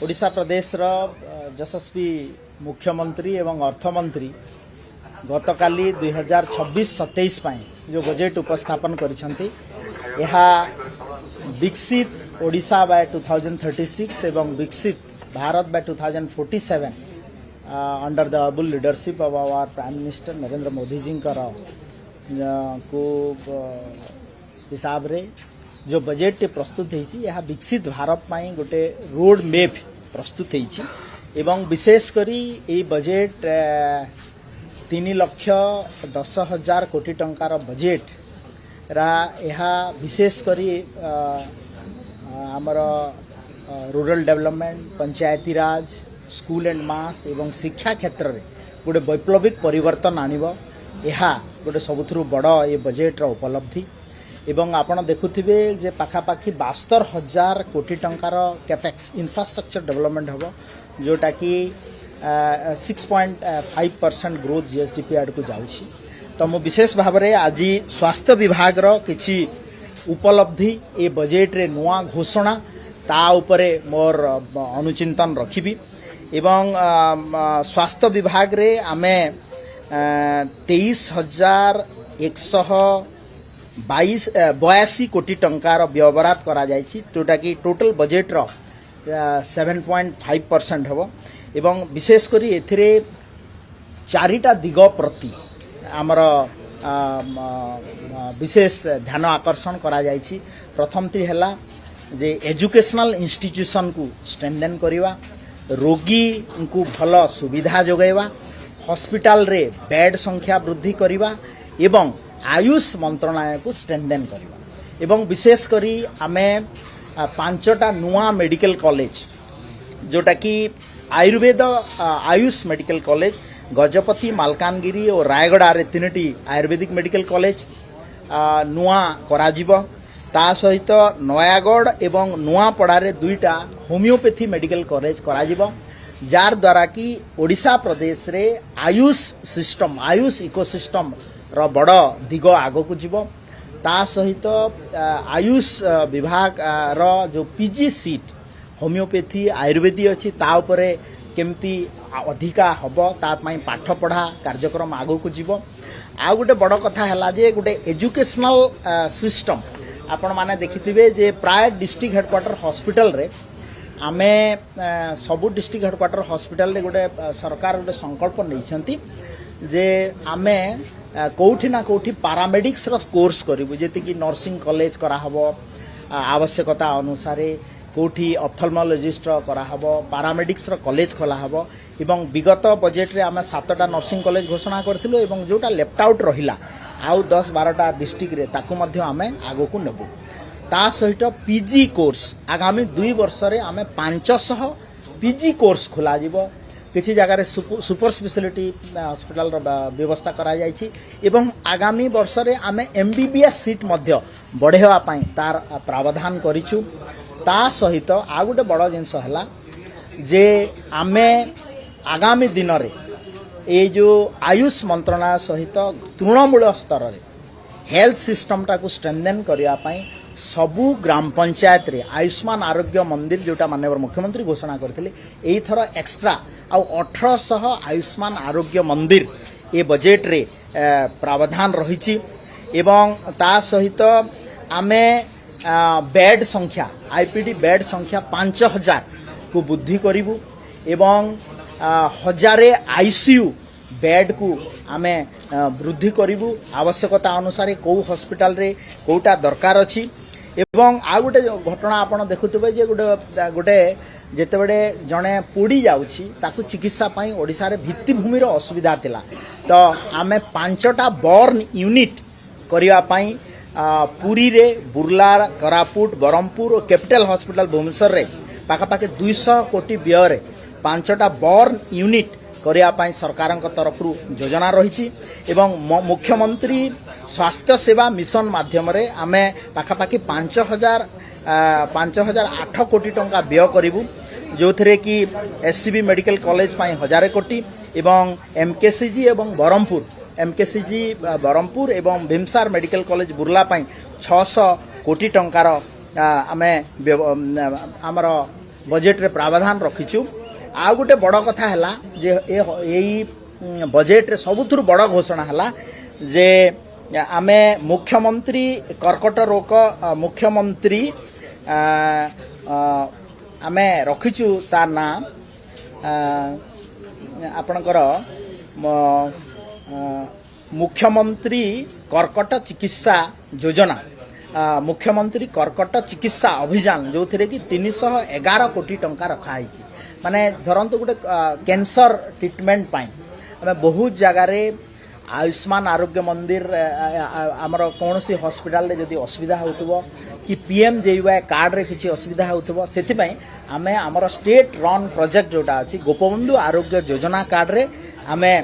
ओडिशा प्रदेश यशस्वी मुख्यमंत्री एवं अर्थमंत्री गतकाली 2026-27 जो बजेट उपस्थापन करिसेंती यहा विकसित ओडिशा बाय 2036 एवं विकसित Bharat by 2047 under the able leadership of our prime minister Narendra Modi ji को हिसाब रे जो बजेट प्रस्तुत है विकसित भारत पाई गोटे रोड मैप प्रस्तुत है विशेष करी ये बजेट 3,10,000 कोटी टंकार बजेट रा यह विशेष करी आमर rural development Panchayati Raj school and mass एवं शिक्षा क्षेत्र में गोटे वैप्लविक परिवर्तन आनिबो यह गोटे सबुथुरु बड़ ये बजेट रा उपलब्धि एवं आपण देखुथिबे जे पाखापाखी 72,000 कोटी टंकार कैपेक्स इंफ्रास्ट्रक्चर डेवलपमेंट हबो जोटा कि 6.5% ग्रोथ जीएसडीपी आड़ को जाउछि। तो मु विशेष भाव में आज स्वास्थ्य विभाग रो किछि उपलब्धि ए बजेट रे नुआ घोषणा ता उपरे मोर अनुचिंतन रखिबी एवं स्वास्थ्य विभाग रे आमे 23,182 कोटी टंकार व्यवहार करा जायछि जोटा कि टोटल बजेट रो 7.5% हबो एवं विशेष करी एथिरे चारिटा दिग प्रति आमर विशेष ध्यान आकर्षण करा जायछि। प्रथम ती हला जे एजुकेशनल इंस्टीट्यूशन को स्ट्रेंथन करिवा रोगी को भल सुविधा जोगाइवा हॉस्पिटल रे बेड संख्या वृद्धि करिवा एवं आयुष मंत्रालय को स्ट्रेंथन करिवा एवं विशेष करी आमे 5टा नुआ मेडिकल कॉलेज जोटा कि आयुर्वेद आयुष मेडिकल कॉलेज गजपति मालकानगिरी और रायगड़ा रे 3टी आयुर्वेदिक मेडिकल कॉलेज नुआ कराजिबो ता सहित नयागढ़ एवं नुआपड़ा रे 2टा होमियोपैथी मेडिकल कॉलेज कराजिबो जार द्वारा कि ओडिशा प्रदेश रे आयुष सिस्टम आयुष इकोसिस्टम रो बड़ दिग आगो को जीवो ता सहित आयुष विभाग रो जो पीजी सीट होमियोपैथी आयुर्वेदी अच्छी ता उपरे केमती अधिका हबो ता पई पाठ पढ़ा कार्यक्रम आगो को जीवो। आ गोटे बड़ कथा हैला जे गोटे एजुकेशनल सिस्टम आपण माने देखिथिबे जे प्राय डिस्ट्रिक्ट हेडक्वार्टर हॉस्पिटल रे आमे सबु डिस्ट्रिक्ट हेडक्वार्टर हॉस्पिटल रे गोटे सरकार गोटे संकल्प नैछंती जे आमे कोठी ना कोठी पारामेडिक्स रो कोर्स करिवु जेति कि नर्सिंग कॉलेज करा हबो आवश्यकता अनुसार कोठी ऑप्थेल्मोलॉजिस्ट करा हबो पारामेडिक्स रो कॉलेज खोला हबो एवं विगत बजेट रे आमे 7टा नर्सिंग कॉलेज घोषणा करथिलु एवं जोटा लेफ्ट आउट रहिला आउ 10-12टा डिस्ट्रिक्ट रे ताकू मध्ये आमे आगो को नेबु ता सहित पीजी कोर्स आगामी 2 वर्ष रे आमे 500 पीजी कोर्स खोला जिवो किसी जगह सुपर स्पेशलिटी हॉस्पिटल व्यवस्था करा जायछि एवं आगामी वर्ष रे आमे एमबीबीएस सीट मध्य बढ़ेवा पाई तार प्रावधान करिछु ता सहित आ गोटे बड़ जिंस हला जे आमे आगामी दिन रे ए जो आयुष मंत्रालय सहित तृणमूल स्तर रे हेल्थ सिस्टम टा को स्ट्रेंथन करिया पाई सबु ग्राम पंचायत रे आयुष्मान आरोग्य मंदिर जोटा माननीय मुख्यमंत्री घोषणा करथिले एई थर एक्स्ट्रा आ 1800 आयुष्मान आरोग्य मंदिर ए बजेट रे प्रावधान रहिछि एवं ता सहित आमे बेड संख्या आईपीडी बेड संख्या 5000 को वृद्धि करिवु एवं 1000 आईसीयू बेड को आमे वृद्धि करिवु आवश्यकता अनुसार को हॉस्पिटल रे कोटा दरकार अछि एवं आ गोटे घटना आपण देखुतबे जे गोटे जेतेबेले जणे पोड़ी जाउछि ताकु चिकित्सा पाई ओडिसा रे भित्तिभूमि रो असुविधा थिला तो आमे 5टा बर्न यूनिट करिया पाई पुरी रे बुर्ला कोरापुट बरहमपुर और कैपिटल हॉस्पिटल भुवनेश्वर रे पाखापाखि 200 कोटी व्यय रे 5टा बर्न यूनिट करिया पाई सरकार तरफ योजना रही एवं मुख्यमंत्री स्वास्थ्य सेवा मिशन माध्यम रे आमे पाखापाखि 5,008 कोटी टंका व्यय करिवु जो थे कि एससीबी मेडिकल कॉलेज पाई 1000 कोटी एवं एमकेसीजी एवं बरहमपुर एमकेसीजी बरहमपुर एवं भीमसार मेडिकल कॉलेज बुर्ला पाई 600 कोटी टंकार आमे आमर बजेट रे प्रावधान रखिचु। आ गोटे बड़ कथा है जे यही बजेट रे सबुथुर बड़ घोषणा है जे आमे मुख्यमंत्री कर्कट रोग मुख्यमंत्री आमे रखिचु तार ना आपणकर मुख्यमंत्री कर्कट चिकित्सा योजना मुख्यमंत्री कर्कट चिकित्सा अभियान जो थे कि 311 कोटी टंका रखाई माने धरतु गोटे कैंसर ट्रीटमेंट पाई आम बहुत जगार आयुष्मान आरोग्य मंदिर आमर कौन सी हॉस्पिटल रे जदि असुविधा होतबो कि PMJY कार्ड रे किसी असुविधा होतबो सेति आम आमर स्टेट रन प्रोजेक्ट जोटा अछि गोपबंधु आरोग्य योजना कार्ड रे आमे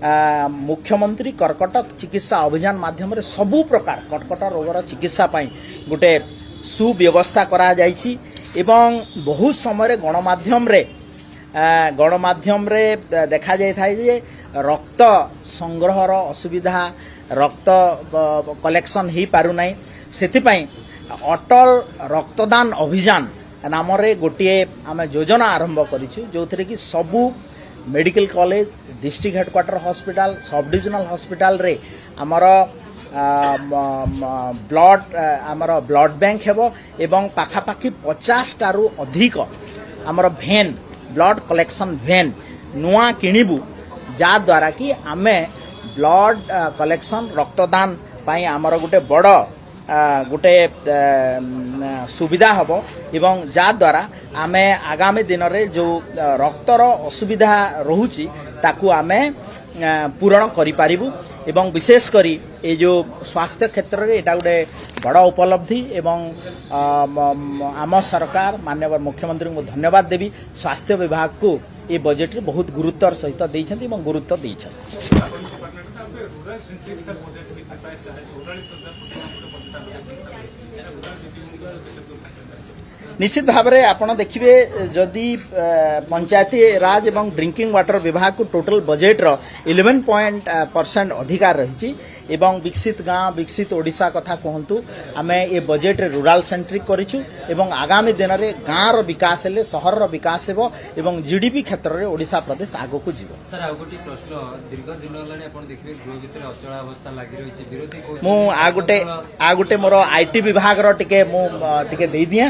मुख्यमंत्री कर्कट चिकित्सा अभियान माध्यम रे सबु प्रकार कर्कट रोगर चिकित्सा पाई गोटे सुव्यवस्था करा जायछि एवं बहुत समय गणमाध्यम रे देखा जाय थाय जे रक्त संग्रहर असुविधा रक्त कलेक्शन ही पारु नै सेति पई अटल रक्तदान अभियान नाम रे गोटे आमे योजना आरंभ करिछु जो थरे कि सबु medical college district headquarter hospital sub divisional hospital रे आमर ब्लड बैंक हेबो एवं पाखापाखि 50 टारू अधिक आमर भेन ब्लड कलेक्शन भेन नुआ किनिबु जा द्वारा कि आमे ब्लड कलेक्शन रक्तदान पाई आमर गोटे बड़ गोटे सुविधा हबो एवं जा द्वारा आमे आगामी दिन रे जो रक्तर असुविधा रहुची ताकू आमे पूरण करि पारिबु एवं विशेष करी ए जो स्वास्थ्य क्षेत्र रे एटा गोटे बड़ उपलब्धि एवं आम सरकार माननीय मुख्यमंत्री को धन्यवाद देवी स्वास्थ्य विभाग को ये बजेट रे बहुत गुरुत्वर सहित देइछन्ति एवं गुरुत्व देइछन्ति। निश्चित भाव में आपड़ देखिए जदि पंचायती राज एवं ड्रिंकिंग वाटर विभाग को टोटल बजेट रो 11% अधिकार रही एवं विकसित गाँ विकसित ओडिशा कथा कहतु आम ये बजेट रे रूराल सेंट्रिक करिछु एवं आगामी दिन में गाँव रो विकास हेले सहर रो विकास हेबो एवं जीडीपी क्षेत्र रे ओडिशा प्रदेश आगो को जीवो। सर आ गोटी प्रश्न दीर्घ दिन लाने आपण देखिबे गृह भितर अचल अवस्था लागि रहिछि विरोधी को मु आ गोटे मोर आईटी विभाग रो टिके मु टिके देई दिया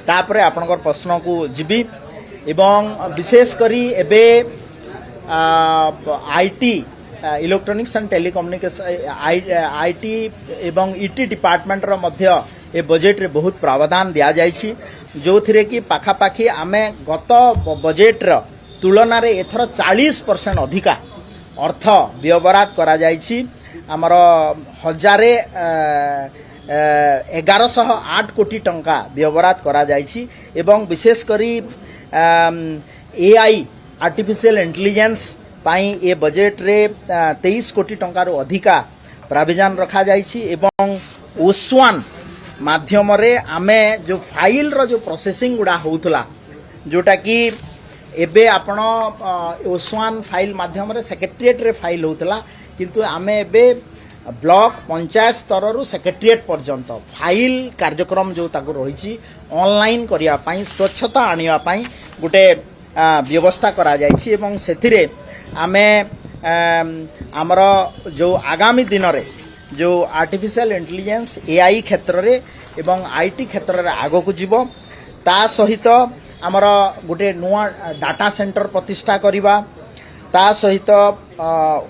तापरे आपनकर प्रश्न को जीबी एवं विशेष करी एबे IT electronics and telecommunication IT एवं ईटी डिपार्टमेंट रो मध्य ए बजेट रे बहुत प्रावधान दिया जायछि जो थिरे कि पाखापाखि आमे गत बजेट रो तुलना रे एथर 40% अधिका अर्थ व्यवहार करा जायछि हमर 1108 कोटी टंका व्यवहार करा जायछि एवं विशेष करी एआई आर्टिफिशियल इंटेलिजेंस पाई ए बजेट रे 23 कोटी टंका रो अधिका प्राविधान रखा जायछि एवं ओसवान माध्यम रे आमे जो फाइल रो जो प्रोसेसिंग गुडा होउतला जोटा कि एबे आपण ओसवान फाइल माध्यम रे सेक्रेटरीएट रे फाइल होउतला किंतु आमे एबे ब्लॉक पंचायत स्तर रु सेक्रेटरीएट पर्यंत फाइल कार्यक्रम जो ताको रहिछि ऑनलाइन करिया पाई स्वच्छता आनिया पाई गोटे व्यवस्था करा जायछि एवं सेथिरे आमे आमर जो आगामी दिन रे जो आर्टिफिशियल इंटेलिजेंस एआई क्षेत्र रे एवं आईटी क्षेत्र रे आगो को जीवो ता सहित आमर गोटे नुआ डाटा सेंटर प्रतिष्ठा करिबा ता सहित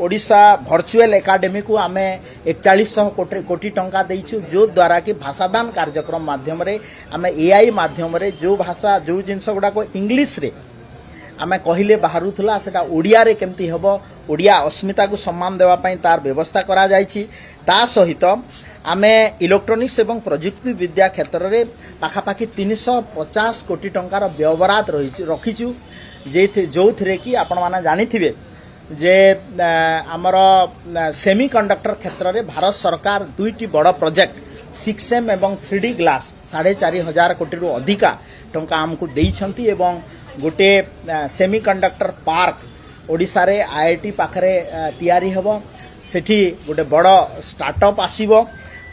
ओडिशा वर्चुअल एकेडमी को आमे 4100 कोटी टंका देइछु जो द्वारा कि भाषादान कार्यक्रम माध्यम रे आमे एआई माध्यम रे जो भाषा जो जिनस गुडा को इंग्लिश रे आमे कहिले बाहरुथला सेटा ओडिया रे केमती हबो ओडिया अस्मिता को सम्मान देवा पई तार व्यवस्था करा जायछि ता सहित आमे इलेक्ट्रॉनिक्स एवं प्रजुक्ति विद्या क्षेत्र रे पाखापाखि 350 कोटी टंकार व्यवहार रखिछु जे जो थिरे कि आपण माने जानिथिबे जे आमर सेमी कंडक्टर क्षेत्र रे भारत सरकार दुईटी बड़ प्रोजेक्ट 6M एवं 3D ग्लास 4500 कोटी रु अधिका टंका हमकु देइछंती एवं गोटे सेमी कंडक्टर पार्क ओडिशा रे आईआईटी पाखरे तयारी हबो सेठी गोटे बड़ स्टार्टअप आसीबो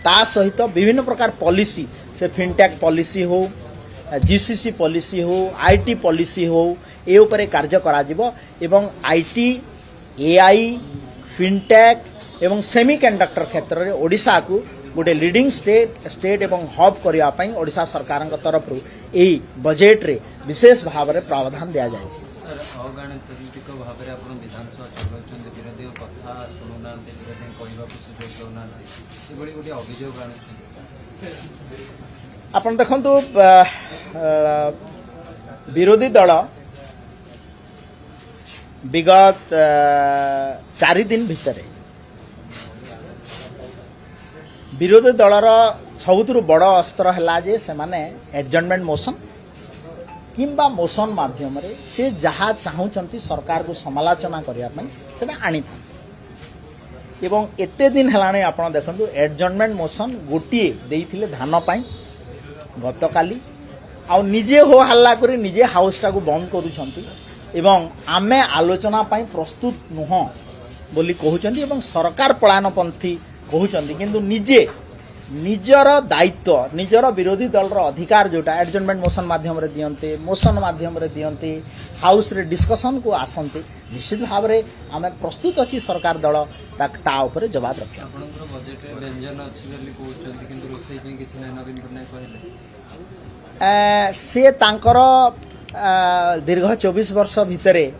ता सहित विभिन्न प्रकार पॉलिसी से फिनटेक पॉलिसी हो जीसीसी पॉलिसी हो आईटी पॉलिसी हो ए उपरे कार्य करा जिवो एवं आईटी एआई फिनटेक एवं सेमीकंडक्टर क्षेत्र में ओडिशा को गोटे लीडिंग स्टेट एवं हब करने पई ओडिशा सरकार तरफ यही बजेट रे विशेष भाव में प्रावधान दिया जाए। सर अगणतांत्रिक भाव में आप विधानसभा चलाउछन विरोधी कथा शुणुना विरोधी कहवा सुजोग दौना गोटे अभियोग आनुछन आपण देखंतु विरोधी दल विगत 4 दिन भितर विरोधी दलर सबुठु बड़ अस्त्र है जे से माने एडजर्नमेंट मोशन किंबा मोशन माध्यम रे से जहाँ चाहूँगी सरकार को समालोचना करने से आनी था एवं एते दिन है आपड़ देखो एडजर्नमेंट मोशन गोटे देइथिले धान पाई गतकाली आ निजे हो हल्ला करी निजे हाउस टाको बंद करूछंती एवं आमे आलोचना पाई प्रस्तुत नुह बोली कहउछंती एवं सरकार पलायनपंथी कहउछंती किंतु निजे निजर दायित्व निजर विरोधी दलर अधिकार जोटा एडजर्नमेंट मोशन माध्यम रे दियंते मोशन माध्यम रे दियंते हाउस रे डिस्कशन को आसंते निश्चित भाव रे आमे प्रस्तुत अछि सरकार दल ता ऊपर जवाब रखे। आपनकर बजेट रे व्यंजन अछि बोली कहउछंती किंतु रोसई पे किछि नै नवीन पटनायक कहले से तांकर दीर्घ 24 वर्ष भितरे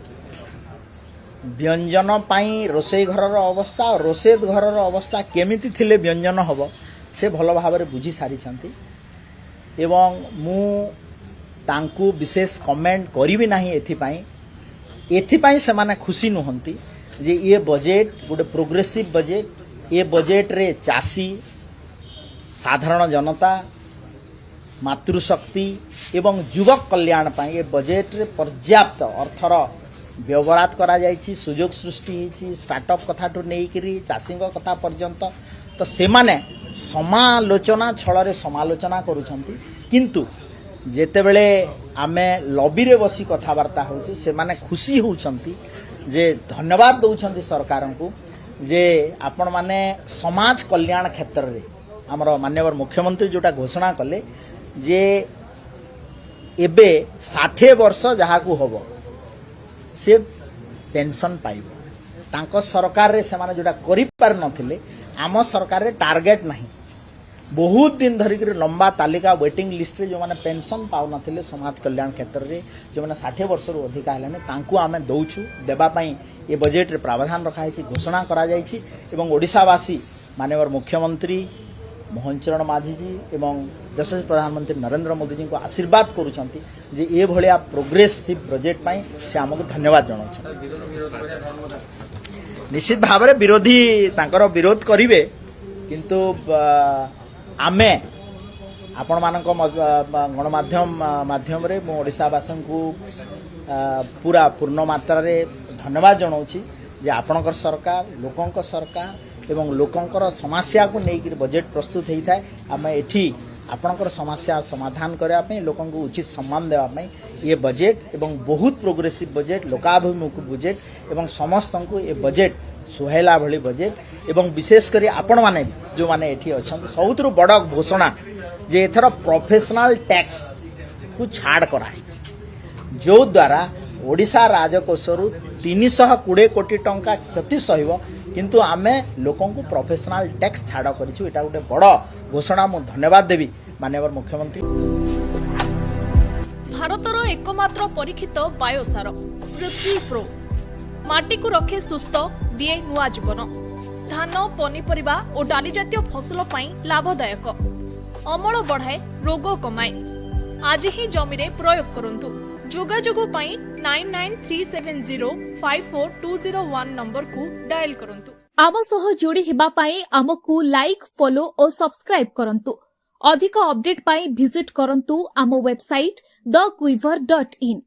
व्यंजन पाई रोसई घरर अवस्था और रोसई घरर अवस्था केमिति थिले व्यंजन हबो से भल भाव में बुझी सारी एवं मु तांकु विशेष कमेंट करी ना एथिपाई से माने खुशी नुहंती जे ये बजेट गोटे प्रोग्रेसिव बजेट ये बजेट रे चाषी साधारण जनता मातृशक्ति एवं युवक कल्याण पाई ये बजेट रे पर्याप्त अर्थर व्यवहार करा जायछि सुजोग सृष्टि होइछि स्टार्टअप कथा टू नेइकरी चाषी कथा पर्यंत तो से माने समालोचना छल समालोचना करुछंती किंतु जेतेबेले आमे लॉबी रे बसी कथबार्ता होछि से माने खुशी होउछंती जे धन्यवाद दउछंती सरकार को जे आपण माने समाज कल्याण क्षेत्र रे हमर माननीय मुख्यमंत्री जोटा घोषणा कले जे एबे 60 वर्ष जहा को हबो से पेंशन पाइबो तांको सरकार रे से माने जोटा करि पार नथिले आम सरकार रे टार्गेट नहीं बहुत दिन धरिक लंबा तालिका वेटिंग लिस्ट रे जो माने पेंशन पाउ नथिले समाज कल्याण क्षेत्र रे जो माने 60 वर्ष रु अधिक हेलाने तांकु आमे दउछु देबा पई ये बजेट रे प्रावधान रखा है घोषणा करा जायछि एवं ओडिशावासी माननीय मुख्यमंत्री मोहन चरण माझी जी एवं यशस्वी प्रधानमंत्री नरेंद्र मोदी जी को आशीर्वाद करुछंती जे ए भलिया प्रोग्रेसिव बजेट पई से हमको धन्यवाद जणाउछन। निश्चित भाव में विरोधी तांकर विरोध करिवे किंतु आमे आपण मानक गणमाध्यम माध्यम रे मो ओडिशावासी को पूरा पूर्ण मात्रा रे धन्यवाद जणाउछि जे आपणकर सरकार लोकंक सरकार एवं लोकंकर समस्या को लेकर बजेट प्रस्तुत होता है आम एठी आपणकर समस्या समाधान करने लोकं को उचित सम्मान देवाई ये बजेट एवं बहुत प्रोग्रेसिव बजेट लोकाभिमुख बजेट एवं समस्त को ये बजेट सुहाइला भली बजेट एवं विशेषकर आपण माने जो माने एठी अछन सबुठु बड़ घोषणा जे एथर प्रोफेशनल टैक्स को छाड़ कराई जो द्वारा ओडिशा राजकोषरु 320 कोटी टंका क्षति सहिबो किंतु आमे लोकं को प्रोफेशनल टैक्स छाड़ करिछु एटा गोटे बड़ घोषणा मु धन्यवाद देवी माननीय मुख्यमंत्री। भारतर एकमात्र परीक्षित बायोसार पृथ्वी प्रो माटी को रखे सुस्थ दिए नुआ जीवन धान पनीपरिबा और डाली जातीय फसल पाई लाभदायक अमल बढ़ाए रोग कमाए आज ही जमी रे प्रयोग करंतु जोगाजोग पाई 9937054201 नंबर को डायल करंतु। आम सह जोड़ी हेबा पाई आमको लाइक फॉलो और सब्सक्राइब करंतु। अधिक अपडेट पाई विजिट करंतु आम वेबसाइट thequiver.in।